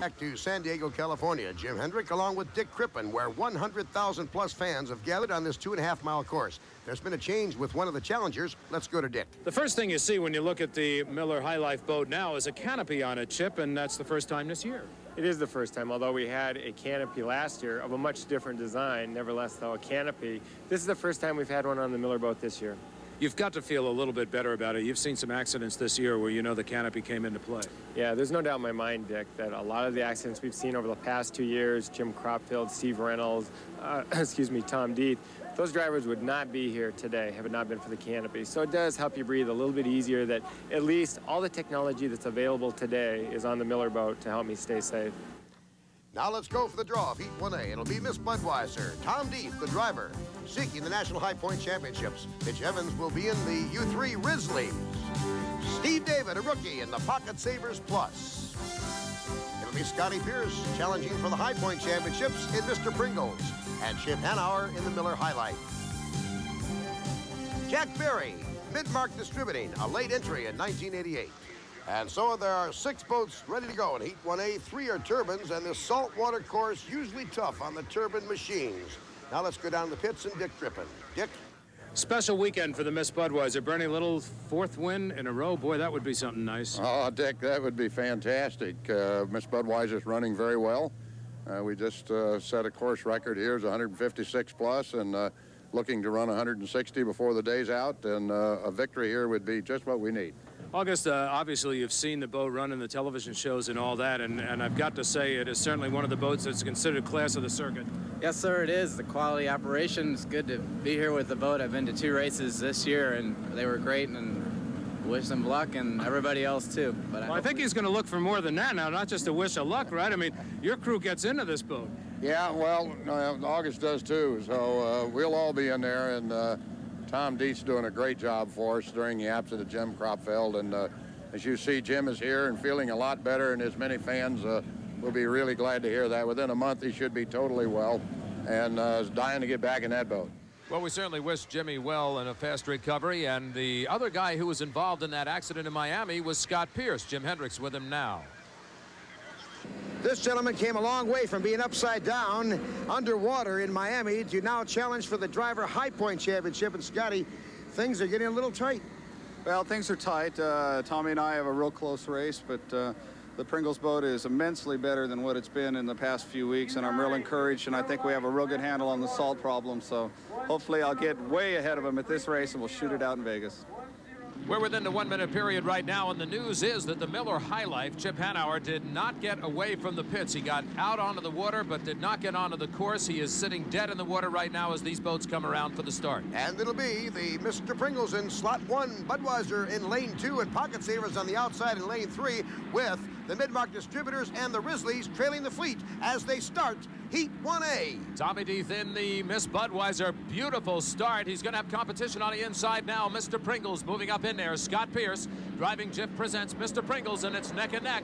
Back to San Diego, California, Jim Hendrick along with Dick Crippen, where 100,000 plus fans have gathered on this 2.5-mile course. There's been a change with one of the challengers. Let's go to Dick. The first thing you see when you look at the Miller High Life boat now is a canopy on it, Chip, and that's the first time this year. It is the first time, although we had a canopy last year of a much different design. Nevertheless, though, a canopy. This is the first time we've had one on the Miller boat this year. You've got to feel a little bit better about it. You've seen some accidents this year where you know the canopy came into play. Yeah, there's no doubt in my mind, Dick, that a lot of the accidents we've seen over the past 2 years, Jim Cropfield, Steve Reynolds, Tom Deeth, those drivers would not be here today had it not been for the canopy. So it does help you breathe a little bit easier that at least all the technology that's available today is on the Miller boat to help me stay safe. Now let's go for the draw of Heat 1A. It'll be Miss Budweiser, Tom Deeth, the driver, seeking the National High Point Championships. Mitch Evans will be in the U3 Rizzlies. Steve David, a rookie, in the Pocket Savers Plus. It'll be Scotty Pierce challenging for the High Point Championships in Mr. Pringles, and Chip Hanauer in the Miller High Life. Jack Berry, Midmark Distributing, a late entry in 1988. And so there are 6 boats ready to go in Heat 1A. 3 are turbines, and this saltwater course usually tough on the turbine machines. Now let's go down to the pits and Dick Crippen. Dick? Special weekend for the Miss Budweiser. Bernie Little, 4th win in a row. Boy, that would be something nice. Oh, Dick, that would be fantastic. Miss Budweiser's running very well. We just set a course record here. It's 156 plus, and looking to run 160 before the day's out, and a victory here would be just what we need. August, obviously you've seen the boat run in the television shows and all that, and I've got to say it is certainly one of the boats that's considered class of the circuit. Yes, sir, it is. The quality operation is good to be here with the boat. I've been to 2 races this year, and they were great, and wish them luck, and everybody else too. But I think he's going to look for more than that now, not just a wish of luck, right? I mean, your crew gets into this boat. Yeah, well, August does too, so we'll all be in there, and Tom Deeth's doing a great job for us during the absence of Jim Cropfield, and as you see, Jim is here and feeling a lot better, and as many fans will be really glad to hear that. Within a month, he should be totally well, and is dying to get back in that boat. Well, we certainly wish Jimmy well in a fast recovery, and the other guy who was involved in that accident in Miami was Scott Pierce. Jim Hendrick's with him now. This gentleman came a long way from being upside down underwater in Miami to now challenge for the Driver High Point Championship. And Scotty, things are getting a little tight. Well, things are tight. Tommy and I have a real close race, but the Pringles boat is immensely better than what it's been in the past few weeks, and I'm real encouraged, and I think we have a real good handle on the salt problem, so hopefully I'll get way ahead of him at this race, and we'll shoot it out in Vegas. We're within the 1-minute period right now, and the news is that the Miller High Life, Chip Hanauer, did not get away from the pits. He got out onto the water, but did not get onto the course. He is sitting dead in the water right now as these boats come around for the start. And it'll be the Mr. Pringles in slot 1, Budweiser in lane 2, and Pocket Savers on the outside in lane 3, with the Midmark Distributors and the Rizzlies trailing the fleet as they start Heat 1A. Tommy Deeth in the Miss Budweiser. Beautiful start. He's going to have competition on the inside now. Mr. Pringles moving up in there. Scott Pierce driving Jeff presents Mr. Pringles, and it's neck and neck.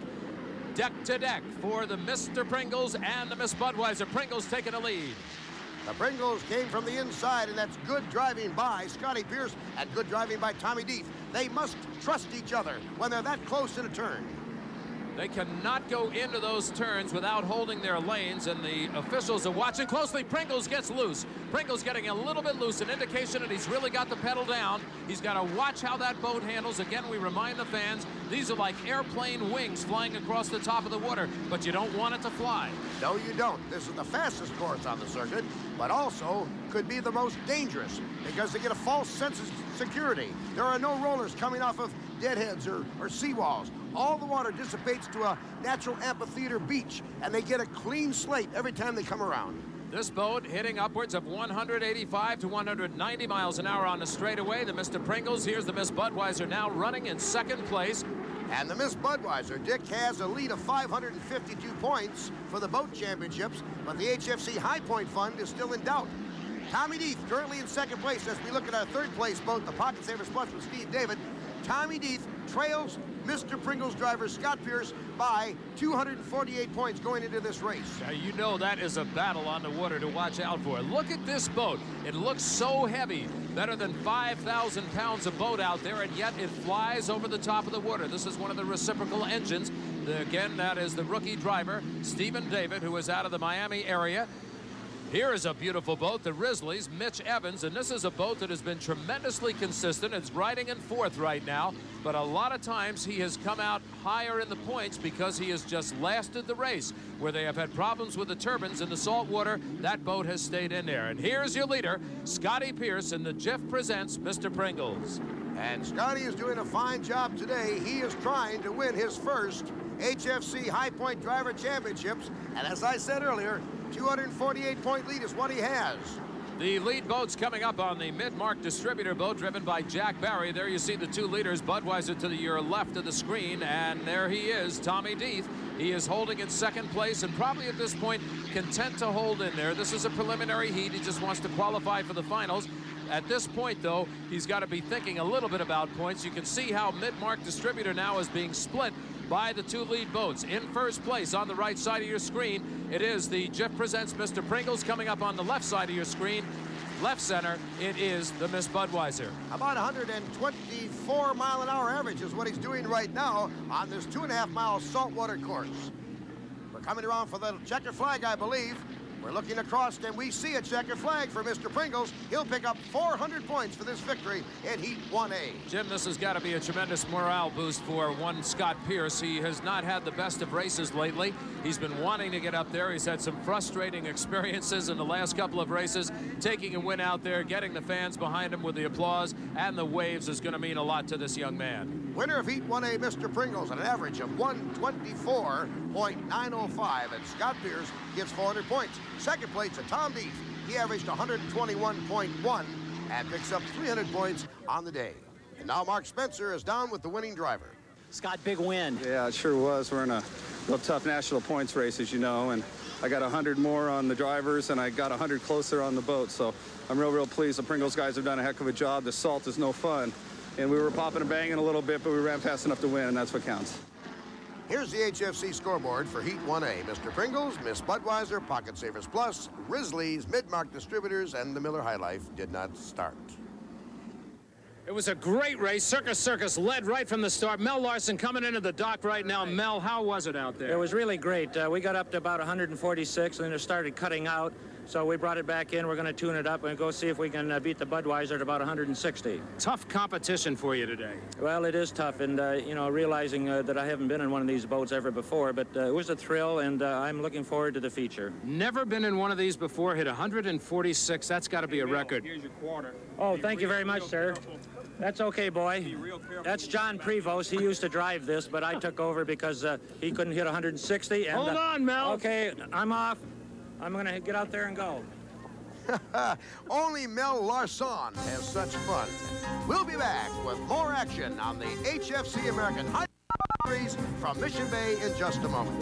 Deck to deck for the Mr. Pringles and the Miss Budweiser. Pringles taking a lead. The Pringles came from the inside, and that's good driving by Scotty Pierce and good driving by Tommy Deeth. They must trust each other when they're that close in a turn. They cannot go into those turns without holding their lanes, and the officials are watching closely. Pringles gets loose. Pringles getting a little bit loose, an indication that he's really got the pedal down. He's got to watch how that boat handles. Again, we remind the fans, these are like airplane wings flying across the top of the water, but you don't want it to fly. No, you don't. This is the fastest course on the circuit, but also could be the most dangerous because they get a false sense of security. There are no rollers coming off of deadheads or seawalls. All the water dissipates to a natural amphitheater beach, and they get a clean slate every time they come around. This boat hitting upwards of 185 to 190 miles an hour on the straightaway. The Mr. Pringles, here's the Miss Budweiser now running in 2nd place. And the Miss Budweiser, Dick, has a lead of 552 points for the boat championships, but the HFC High Point Fund is still in doubt. Tommy Deeth currently in 2nd place as we look at our 3rd place boat, the Pocket Savers Plus with Steve David. Tommy Deeth trails Mr. Pringles driver Scott Pierce by 248 points going into this race. Now, you know that is a battle on the water to watch out for. Look at this boat. It looks so heavy. Better than 5,000 pounds of boat out there, and yet it flies over the top of the water. This is one of the reciprocal engines Again, that is the rookie driver, Stephen David, who is out of the Miami area. Here is a beautiful boat, the Risley's, Mitch Evans, and this is a boat that has been tremendously consistent. It's riding in fourth right now, but a lot of times he has come out higher in the points because he has just lasted the race. Where they have had problems with the turbines in the salt water, that boat has stayed in there. And here's your leader, Scotty Pierce, in the Jiff Presents Mr. Pringles. And Scotty is doing a fine job today. He is trying to win his first HFC High Point Driver Championships. And as I said earlier, 248-point lead is what he has. The lead boat's coming up on the mid-mark distributor boat driven by Jack Barry. There you see the two leaders, Budweiser to your left of the screen, and there he is, Tommy Deeth. He is holding in second place and probably at this point content to hold in there. This is a preliminary heat. He just wants to qualify for the finals. At this point, though, he's got to be thinking a little bit about points. You can see how mid-mark distributor now is being split by the two lead boats. In first place on the right side of your screen, it is the Jiff Presents Mr. Pringles. Coming up on the left side of your screen, left center, it is the Miss Budweiser. About 124-mile-an-hour average is what he's doing right now on this 2.5-mile saltwater course. We're coming around for the checker flag, I believe. We're looking across, and we see a checker flag for Mr. Pringles. He'll pick up 400 points for this victory in Heat 1A. Jim, this has got to be a tremendous morale boost for one Scott Pierce. He has not had the best of races lately. He's been wanting to get up there. He's had some frustrating experiences in the last couple of races. Taking a win out there, getting the fans behind him with the applause and the waves is going to mean a lot to this young man. Winner of Heat 1A, Mr. Pringles, at an average of 124.905, and Scott Pierce gets 400 points. Second place to Tom Deeth. He averaged 121.1 and picks up 300 points on the day. And now Mark Spencer is down with the winning driver. Scott, big win. Yeah, it sure was. We're in a real tough national points race, as you know, and I got 100 more on the drivers, and I got 100 closer on the boat, so I'm real pleased. The Pringles guys have done a heck of a job. The salt is no fun, and we were popping and banging a little bit, but we ran fast enough to win, and that's what counts. Here's the HFC scoreboard for Heat 1A. Mr. Pringles, Miss Budweiser, Pocket Savers Plus, Risley's, Mid-Mark Distributors, and the Miller High Life did not start. It was a great race. Circus led right from the start. Mel Larson coming into the dock right now. Mel, how was it out there? It was really great. We got up to about 146, and then it started cutting out. So we brought it back in. We're going to tune it up and go see if we can beat the Budweiser at about 160. Tough competition for you today. Well, it is tough, and you know, realizing that I haven't been in one of these boats ever before, but it was a thrill, and I'm looking forward to the feature. Never been in one of these before. Hit 146. That's got to be a record. Here's your quarter. Oh, thank you very much, sir. That's okay, boy. That's John Prevost. He used to drive this, but I took over because he couldn't hit 160. And, hold on, Mel. Okay, I'm off. I'm going to get out there and go. Only Mel Larson has such fun. We'll be back with more action on the HFC American High Series from Mission Bay in just a moment.